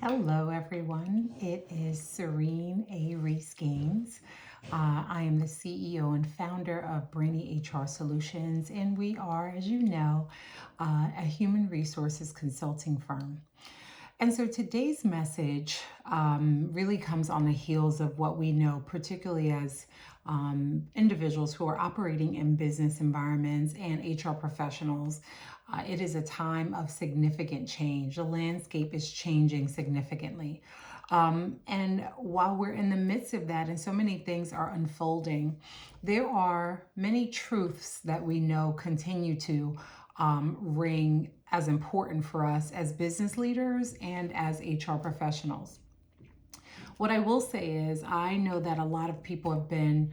Hello, everyone. It is Serene A. Reese-Gaines. I am the CEO and founder of Brainy HR Solutions, and we are, as you know, a human resources consulting firm. And so today's message really comes on the heels of what we know, particularly as individuals who are operating in business environments and HR professionals. It is a time of significant change. The landscape is changing significantly. And while we're in the midst of that and so many things are unfolding, there are many truths that we know continue to ring as important for us as business leaders and as HR professionals. What I will say is, I know that a lot of people have been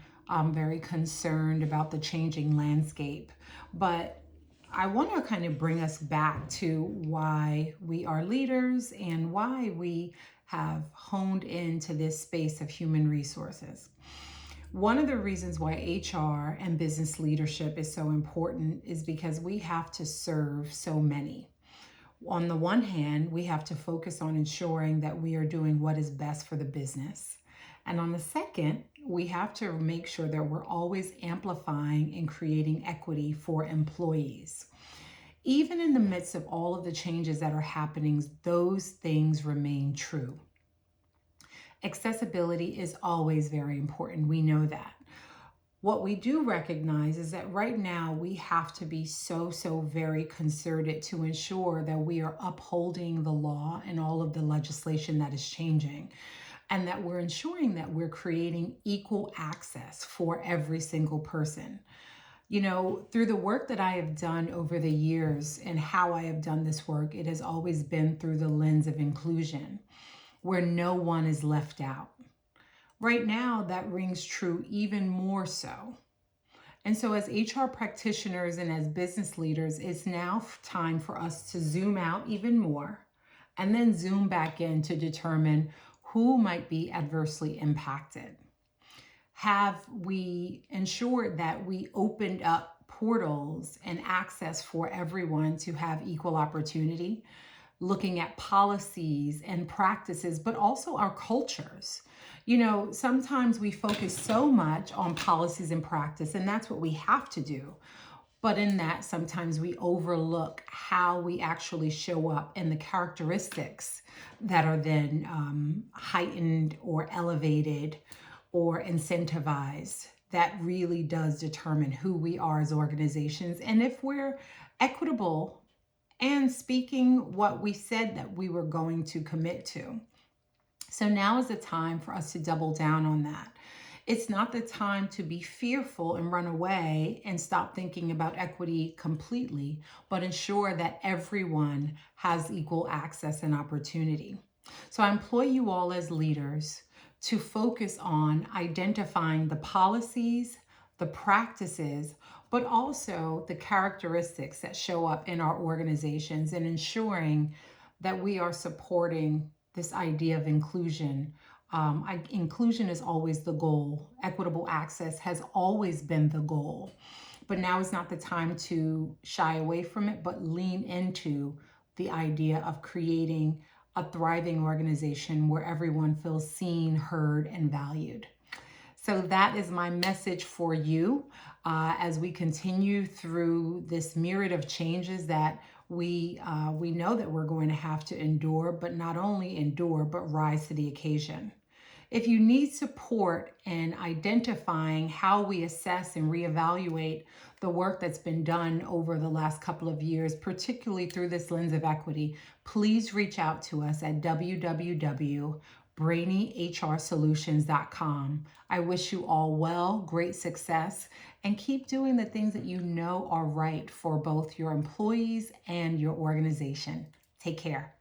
very concerned about the changing landscape, but I want to kind of bring us back to why we are leaders and why we have honed into this space of human resources. One of the reasons why HR and business leadership is so important is because we have to serve so many. On the one hand, we have to focus on ensuring that we are doing what is best for the business. And on the second, we have to make sure that we're always amplifying and creating equity for employees. Even in the midst of all of the changes that are happening, those things remain true. Accessibility is always very important. We know that. What we do recognize is that right now we have to be so very concerted to ensure that we are upholding the law and all of the legislation that is changing, and that we're ensuring that we're creating equal access for every single person. You know, through the work that I have done over the years and how I have done this work, it has always been through the lens of inclusion, where no one is left out. Right now, that rings true even more so. And so as HR practitioners and as business leaders, it's now time for us to zoom out even more and then zoom back in to determine who might be adversely impacted. Have we ensured that we opened up portals and access for everyone to have equal opportunity? Looking at policies and practices, but also our cultures. You know, sometimes we focus so much on policies and practice, and that's what we have to do. But in that, sometimes we overlook how we actually show up and the characteristics that are then heightened or elevated or incentivized. That really does determine who we are as organizations and if we're equitable and speaking what we said that we were going to commit to. So now is the time for us to double down on that. It's not the time to be fearful and run away and stop thinking about equity completely, but ensure that everyone has equal access and opportunity. So I employ you all as leaders to focus on identifying the policies, the practices, but also the characteristics that show up in our organizations and ensuring that we are supporting this idea of inclusion. Inclusion is always the goal. Equitable access has always been the goal. But now is not the time to shy away from it, but lean into the idea of creating a thriving organization where everyone feels seen, heard, and valued. So that is my message for you as we continue through this myriad of changes that we know that we're going to have to endure, but not only endure, but rise to the occasion. If you need support in identifying how we assess and reevaluate the work that's been done over the last couple of years, particularly through this lens of equity, please reach out to us at www.brainyhrsolutions.com. I wish you all well, great success, and keep doing the things that you know are right for both your employees and your organization. Take care.